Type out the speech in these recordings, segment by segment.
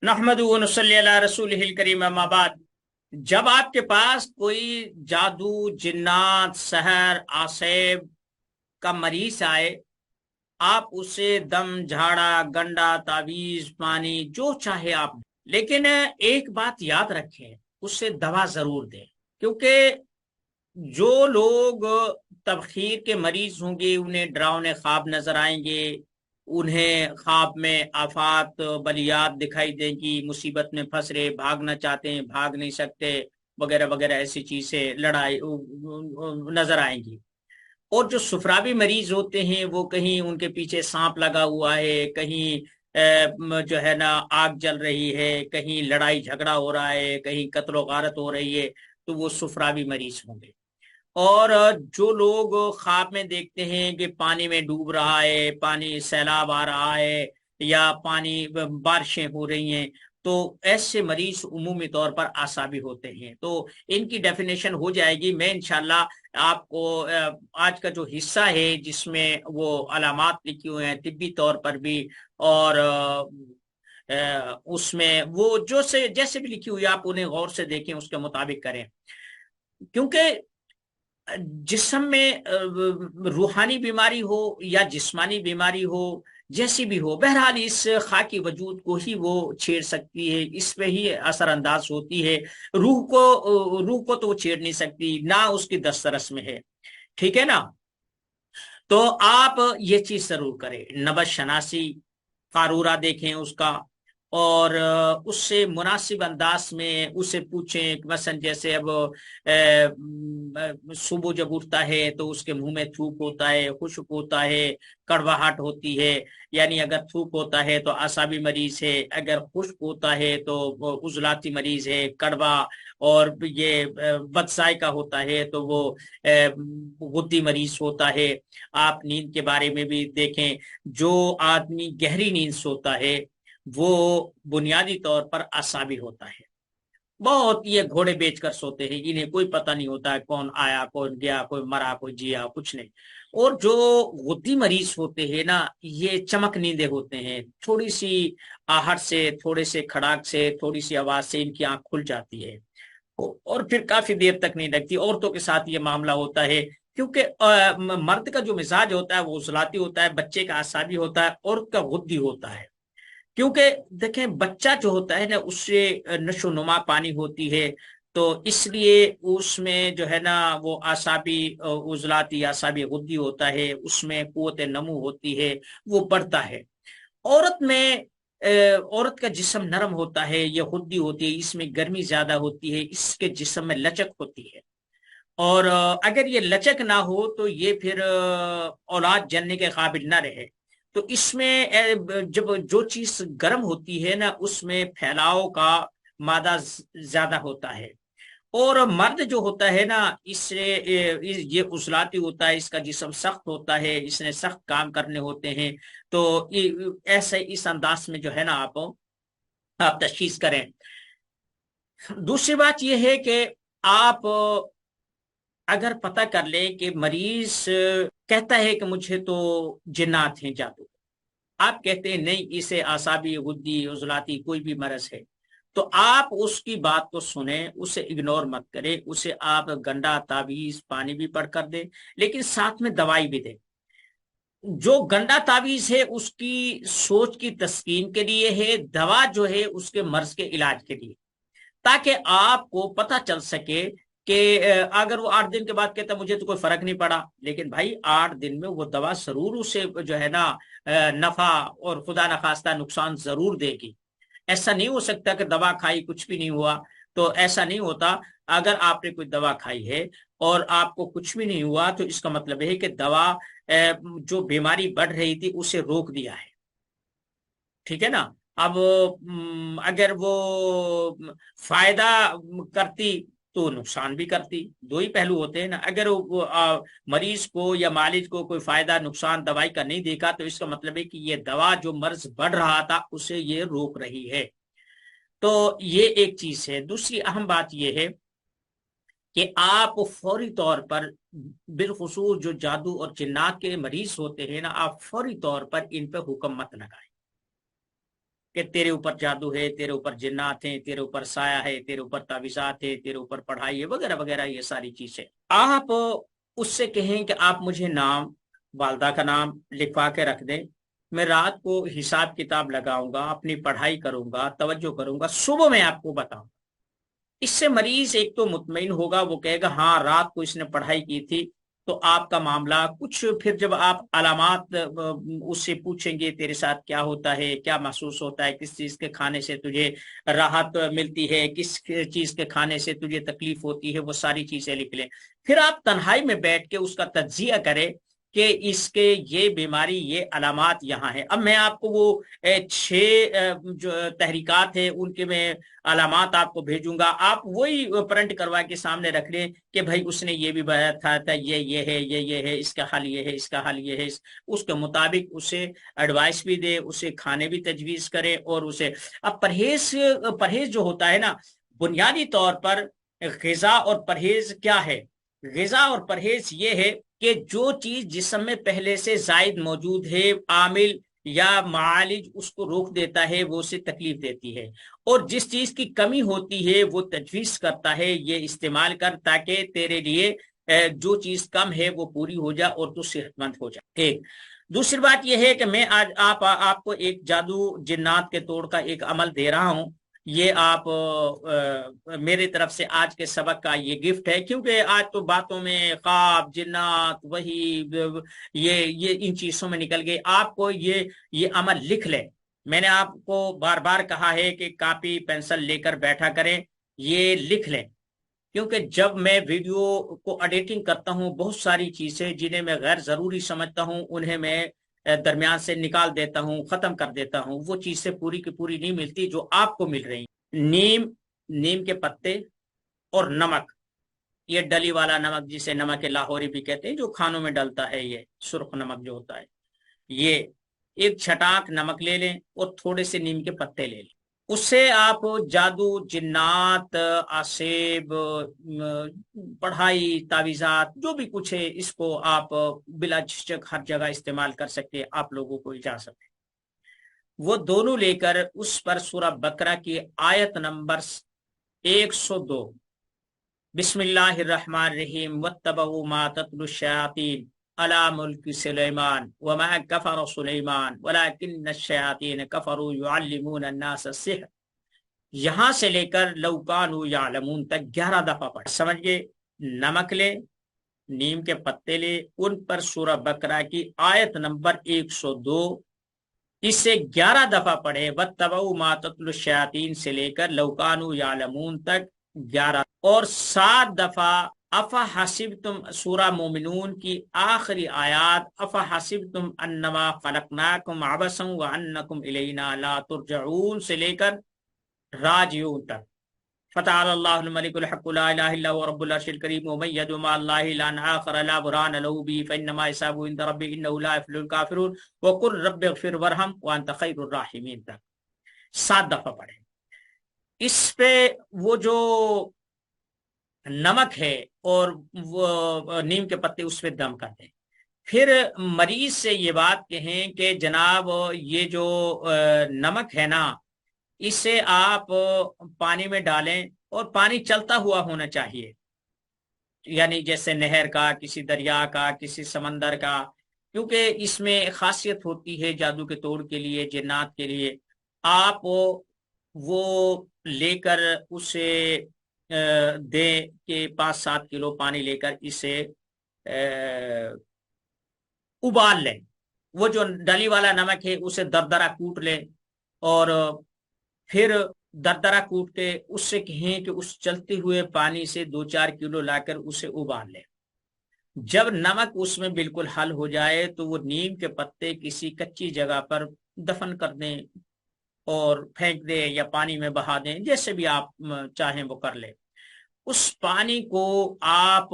نحمد و نصلی علی رسول الکریم اما بعد۔ جب آپ کے پاس کوئی جادو، جنات، سحر، آسیب کا مریض آئے، آپ اسے دم، جھاڑا، گنڈا، تعویذ، پانی جو چاہے آپ دیں، لیکن ایک بات یاد رکھیں، اسے دوا ضرور دیں، کیونکہ جو لوگ تبخیر کے مریض ہوں گے انہیں ڈراؤنے خواب نظر آئیں گے، انہیں خواب میں آفات بلیات دکھائی دیں گی، مصیبت میں پھنس رہے، بھاگنا چاہتے ہیں بھاگ نہیں سکتے، وغیرہ وغیرہ ایسی چیزیں لڑائی نظر آئیں گی۔ اور جو سفرابی مریض ہوتے ہیں وہ کہیں ان کے پیچھے سانپ لگا ہوا ہے، کہیں جو ہے نا آگ جل رہی ہے، کہیں لڑائی جھگڑا ہو رہا ہے، کہیں قتل و غارت ہو رہی ہے، تو وہ سفرابی مریض ہوں گے۔ اور جو لوگ خواب میں دیکھتے ہیں کہ پانی میں ڈوب رہا ہے، پانی سیلاب آ رہا ہے، یا پانی بارشیں ہو رہی ہیں، تو ایسے مریض عمومی طور پر اعصابی ہوتے ہیں۔ تو ان کی ڈیفینیشن ہو جائے گی، میں انشاءاللہ آپ کو آج کا جو حصہ ہے جس میں وہ علامات لکھی ہوئے ہیں طبی طور پر بھی، اور اس میں وہ جو سے جیسے بھی لکھی ہوئی آپ انہیں غور سے دیکھیں، اس کے مطابق کریں، کیونکہ جسم میں روحانی بیماری ہو یا جسمانی بیماری ہو، جیسی بھی ہو، بہرحال اس خاکی وجود کو ہی وہ چھیڑ سکتی ہے، اس پہ ہی اثر انداز ہوتی ہے۔ روح کو تو وہ چھیڑ نہیں سکتی، نہ اس کی دسترس میں ہے، ٹھیک ہے نا؟ تو آپ یہ چیز ضرور کریں، نبض شناسی، قارورہ دیکھیں اس کا، اور اس سے مناسب انداز میں اسے پوچھیں کہ مثلا جیسے اب صبح جب اٹھتا ہے تو اس کے منہ میں تھوک ہوتا ہے، خشک ہوتا ہے، کڑواہٹ ہوتی ہے، یعنی اگر تھوک ہوتا ہے تو اعصابی مریض ہے، اگر خشک ہوتا ہے تو وہ عضلاتی مریض ہے، کڑوا اور یہ بد ذائقہ ہوتا ہے تو وہ غدی مریض ہوتا ہے۔ آپ نیند کے بارے میں بھی دیکھیں، جو آدمی گہری نیند سوتا ہے وہ بنیادی طور پر اعصابی ہوتا ہے۔ بہت یہ گھوڑے بیچ کر سوتے ہیں، انہیں کوئی پتہ نہیں ہوتا ہے کون آیا، کون گیا، کوئی مرا، کوئی جیا، کچھ نہیں۔ اور جو غدی مریض ہوتے ہیں نا، یہ چمک نیندے ہوتے ہیں، تھوڑی سی آہٹ سے، تھوڑے سے کھڑاک سے، تھوڑی سی آواز سے ان کی آنکھ کھل جاتی ہے، اور پھر کافی دیر تک نہیں لگتی۔ عورتوں کے ساتھ یہ معاملہ ہوتا ہے، کیونکہ مرد کا جو مزاج ہوتا ہے وہ عضلاتی ہوتا ہے، بچے کا اعصابی ہوتا ہے، عورت کا غدی ہوتا ہے۔ کیونکہ دیکھیں بچہ جو ہوتا ہے نا اس سے نشو و نما پانی ہوتی ہے، تو اس لیے اس میں جو ہے نا وہ اعصابی عضلاتی اعصابی غدی ہوتا ہے، اس میں قوت نمو ہوتی ہے، وہ بڑھتا ہے۔ عورت میں عورت کا جسم نرم ہوتا ہے، یہ غدی ہوتی ہے، اس میں گرمی زیادہ ہوتی ہے، اس کے جسم میں لچک ہوتی ہے، اور اگر یہ لچک نہ ہو تو یہ پھر اولاد جننے کے قابل نہ رہے۔ تو اس میں جب جو چیز گرم ہوتی ہے نا اس میں پھیلاؤ کا مادہ زیادہ ہوتا ہے، اور مرد جو ہوتا ہے نا اس سے یہ عضلاتی ہوتا ہے، اس کا جسم سخت ہوتا ہے، اس نے سخت کام کرنے ہوتے ہیں۔ تو ایسے اس انداز میں جو ہے نا آپ تشخیص کریں۔ دوسری بات یہ ہے کہ آپ اگر پتہ کر لیں کہ مریض کہتا ہے کہ مجھے تو جنات ہیں، جادو، آپ کہتے ہیں نہیں اسے اعصابی غدی عضلاتی کوئی بھی مرض ہے، تو آپ اس کی بات کو سنیں، اسے اگنور مت کریں، اسے آپ گنڈا، تعویذ، پانی بھی پڑھ کر دیں، لیکن ساتھ میں دوائی بھی دیں۔ جو گنڈا تعویذ ہے اس کی سوچ کی تسکین کے لیے ہے، دوا جو ہے اس کے مرض کے علاج کے لیے، تاکہ آپ کو پتہ چل سکے کہ اگر وہ 8 دن کے بعد کہتا ہے مجھے تو کوئی فرق نہیں پڑا، لیکن بھائی 8 دن میں وہ دوا ضرور اسے جو ہے نا نفع اور خدا نخواستہ نقصان ضرور دے گی۔ ایسا نہیں ہو سکتا کہ دوا کھائی کچھ بھی نہیں ہوا، تو ایسا نہیں ہوتا۔ اگر آپ نے کوئی دوا کھائی ہے اور آپ کو کچھ بھی نہیں ہوا تو اس کا مطلب ہے کہ دوا جو بیماری بڑھ رہی تھی اسے روک دیا ہے، ٹھیک ہے نا؟ اب اگر وہ فائدہ کرتی تو نقصان بھی کرتی، دو ہی پہلو ہوتے ہیں نا۔ اگر وہ مریض کو یا مالج کو کوئی فائدہ نقصان دوائی کا نہیں دیکھا تو اس کا مطلب ہے کہ یہ دوا جو مرض بڑھ رہا تھا اسے یہ روک رہی ہے۔ تو یہ ایک چیز ہے۔ دوسری اہم بات یہ ہے کہ آپ فوری طور پر، بالخصوص جو جادو اور جنات کے مریض ہوتے ہیں نا، آپ فوری طور پر ان پہ حکم مت لگائیں، کہ تیرے اوپر جادو ہے، تیرے اوپر جنات ہیں، تیرے اوپر سایہ ہے، تیرے اوپر تعویذات ہے، تیرے اوپر پڑھائی ہے، وغیرہ وغیرہ، یہ ساری چیزیں آپ اس سے کہیں کہ آپ مجھے نام، والدہ کا نام لکھوا کے رکھ دیں، میں رات کو حساب کتاب لگاؤں گا، اپنی پڑھائی کروں گا، توجہ کروں گا، صبح میں آپ کو بتاؤں۔ اس سے مریض ایک تو مطمئن ہوگا، وہ کہے گا ہاں رات کو اس نے پڑھائی کی تھی، تو آپ کا معاملہ کچھ پھر جب آپ علامات اس سے پوچھیں گے تیرے ساتھ کیا ہوتا ہے، کیا محسوس ہوتا ہے، کس چیز کے کھانے سے تجھے راحت ملتی ہے، کس چیز کے کھانے سے تجھے تکلیف ہوتی ہے، وہ ساری چیزیں لکھ لیں۔ پھر آپ تنہائی میں بیٹھ کے اس کا تجزیہ کریں کہ اس کے یہ بیماری، یہ علامات یہاں ہے۔ اب میں آپ کو وہ 6 جو تحریکات ہیں ان کے میں علامات آپ کو بھیجوں گا، آپ وہی پرنٹ کروا کے سامنے رکھ لیں کہ بھائی اس نے یہ بھی بتایا تھا، یہ ہے، یہ ہے، اس کا حل یہ ہے، اس کا حل یہ ہے، اس کے مطابق اسے ایڈوائس بھی دے، اسے کھانے بھی تجویز کرے، اور اسے اب پرہیز جو ہوتا ہے نا، بنیادی طور پر غذا اور پرہیز کیا ہے؟ غذا اور پرہیز یہ ہے کہ جو چیز جسم میں پہلے سے زائد موجود ہے، عامل یا معالج اس کو روک دیتا ہے، وہ اسے تکلیف دیتی ہے، اور جس چیز کی کمی ہوتی ہے وہ تجویز کرتا ہے یہ استعمال کر، تاکہ تیرے لیے جو چیز کم ہے وہ پوری ہو جائے اور تو صحت مند ہو جائے۔ ایک دوسری بات یہ ہے کہ میں آج آپ کو ایک جادو جنات کے توڑ کا ایک عمل دے رہا ہوں، یہ آپ میرے طرف سے آج کے سبق کا یہ گفٹ ہے، کیونکہ آج تو باتوں میں خواب، جنات، وہی یہ ان چیزوں میں نکل گئے۔ آپ کو یہ عمل لکھ لیں، میں نے آپ کو بار بار کہا ہے کہ کاپی پینسل لے کر بیٹھا کریں، یہ لکھ لیں، کیونکہ جب میں ویڈیو کو ایڈیٹنگ کرتا ہوں بہت ساری چیزیں جنہیں میں غیر ضروری سمجھتا ہوں انہیں میں درمیان سے نکال دیتا ہوں، ختم کر دیتا ہوں، وہ چیزیں پوری کی پوری نہیں ملتی جو آپ کو مل رہی ہیں۔ نیم کے پتے اور نمک، یہ ڈلی والا نمک جسے نمک لاہوری بھی کہتے ہیں، جو کھانوں میں ڈلتا ہے، یہ سرخ نمک جو ہوتا ہے، یہ ایک چھٹاک نمک لے لیں اور تھوڑے سے نیم کے پتے لے لیں، اس سے آپ جادو، جنات، آسیب، پڑھائی، تعویذات، جو بھی کچھ ہے، اس کو آپ بلا جھجک ہر جگہ استعمال کر سکتے، آپ لوگوں کو اجازت ہے۔ وہ دونوں لے کر اس پر سورہ بقرہ کی آیت نمبر 102، بسم اللہ الرحمن الرحیم، واتبعوا ما تتلو الشیاطین علی ملک سلیمان وما کفر سلیمان ولکن الشیاطین کفروا یعلمون الناس السحر، یہاں سے لے کر لو کانوا یعلمون تک 11 دفعہ پڑھ۔ سمجھ گئے؟ نمک لے، نیم کے پتے لے، ان پر سورہ بقرہ کی آیت نمبر 102، اس سے 11 دفعہ پڑھے، واتبعوا ما تتلو الشیاطین سے لے کر لو کانوا یعلمون تک 11، اور 7 دفعہ افحسبتم سورہ مومنون کی آخری آیات، افحسبتم انما خلقناکم عبثا وانکم الینا لا ترجعون سے لے کر راجعون تک، فتعالی اللہ الملک الحق لا الہ الا هو رب العرش الکریم ومن يدع مع الله الها آخر لا برهان له به فانما حسابه عند ربه انه لا يفلح الكافرون وقل رب اغفر وارحم وانت خیر الراحمین تک 7 دفعہ پڑھیں۔ اس پہ وہ جو نمک ہے اور وہ نیم کے پتے اس پہ دم کر دیں، پھر مریض سے یہ بات کہیں کہ جناب یہ جو نمک ہے نا، اسے آپ پانی میں ڈالیں، اور پانی چلتا ہوا ہونا چاہیے، یعنی جیسے نہر کا، کسی دریا کا، کسی سمندر کا، کیونکہ اس میں خاصیت ہوتی ہے جادو کے توڑ کے لیے، جنات کے لیے۔ آپ وہ لے کر اسے دیں کہ 5-7 کلو پانی لے کر اسے ابال لیں، وہ جو ڈلی والا نمک ہے اسے دردرا کوٹ لیں، اور پھر دردرا کوٹ کے اس سے کہیں کہ اس چلتے ہوئے پانی سے 2-4 کلو لا کر اسے ابال لیں۔ جب نمک اس میں بالکل حل ہو جائے تو وہ نیم کے پتے کسی کچی جگہ پر دفن کر دیں اور پھینک دیں یا پانی میں بہا دیں، جیسے بھی آپ چاہیں وہ کر لیں۔ اس پانی کو آپ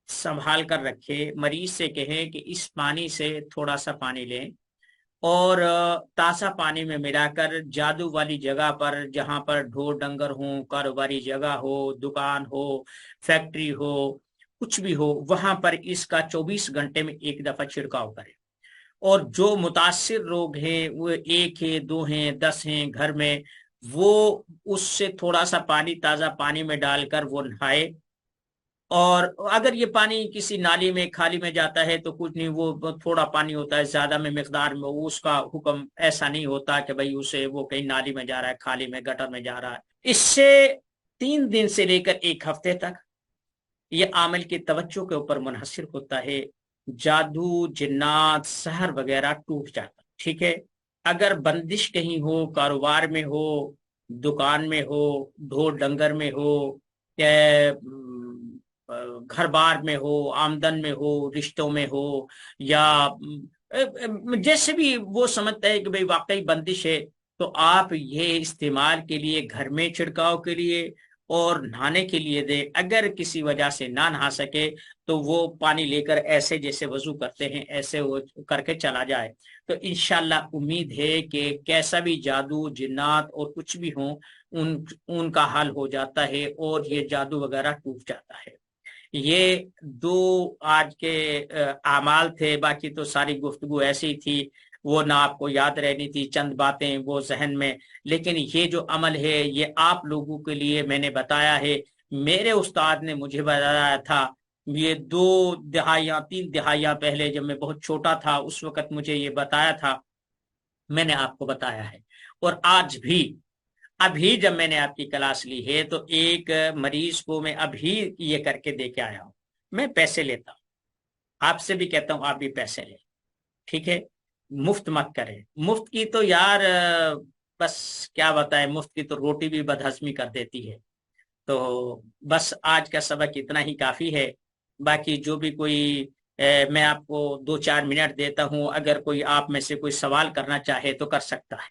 سنبھال کر رکھے، مریض سے کہیں کہ اس پانی سے تھوڑا سا پانی لیں اور تازہ پانی میں ملا کر جادو والی جگہ پر، جہاں پر ڈھور ڈنگر ہوں، کاروباری جگہ ہو، دکان ہو، فیکٹری ہو، کچھ بھی ہو، وہاں پر اس کا 24 گھنٹے میں ایک دفعہ چھڑکاؤ کریں۔ اور جو متاثر لوگ ہیں وہ ایک ہیں، دو ہیں، 10 ہیں گھر میں، وہ اس سے تھوڑا سا پانی، تازہ پانی میں ڈال کر وہ نہائے۔ اور اگر یہ پانی کسی نالی میں خالی میں جاتا ہے تو کچھ نہیں، وہ تھوڑا پانی ہوتا ہے، زیادہ میں مقدار میں، اس کا حکم ایسا نہیں ہوتا کہ بھئی اسے وہ کہیں نالی میں جا رہا ہے، خالی میں، گٹر میں جا رہا ہے۔ اس سے 3 دن سے لے کر 1 ہفتے تک یہ عامل کی توجہ کے اوپر منحصر ہوتا ہے، جادو، جنات، سحر وغیرہ ٹوٹ جاتا، ٹھیک ہے۔ اگر بندش کہیں ہو، کاروبار میں ہو، دکان میں ہو، ڈھور ڈنگر میں ہو، گھر بار میں ہو، آمدن میں ہو، رشتوں میں ہو، یا جیسے بھی وہ سمجھتا ہے کہ بھئی واقعی بندش ہے، تو آپ یہ استعمال کے لیے، گھر میں چھڑکاؤ کے لیے اور نہانے کے لیے دے۔ اگر کسی وجہ سے نہ نہا سکے تو وہ پانی لے کر ایسے جیسے وضو کرتے ہیں ایسے وہ کر کے چلا جائے، تو انشاءاللہ امید ہے کہ کیسا بھی جادو، جنات اور کچھ بھی ہوں، ان کا حل ہو جاتا ہے اور یہ جادو وغیرہ ٹوٹ جاتا ہے۔ یہ دو آج کے اعمال تھے، باقی تو ساری گفتگو ایسی تھی، وہ نہ آپ کو یاد رہنی تھی، چند باتیں وہ ذہن میں، لیکن یہ جو عمل ہے یہ آپ لوگوں کے لیے میں نے بتایا ہے، میرے استاد نے مجھے بتایا تھا، یہ 2 دہائیاں 3 دہائیاں پہلے جب میں بہت چھوٹا تھا اس وقت مجھے یہ بتایا تھا، میں نے آپ کو بتایا ہے۔ اور آج بھی، ابھی جب میں نے آپ کی کلاس لی ہے تو ایک مریض کو میں ابھی یہ کر کے دے کے آیا ہوں۔ میں پیسے لیتا ہوں، آپ سے بھی کہتا ہوں آپ بھی پیسے لیں، ٹھیک ہے، مفت مت کریں۔ مفت کی تو یار بس کیا بتائیں، مفت کی تو روٹی بھی بدہضمی کر دیتی ہے۔ تو بس آج کا سبق اتنا ہی کافی ہے، باقی جو بھی کوئی میں آپ کو 2-4 منٹ دیتا ہوں، اگر کوئی آپ میں سے کوئی سوال کرنا چاہے تو کر سکتا ہے۔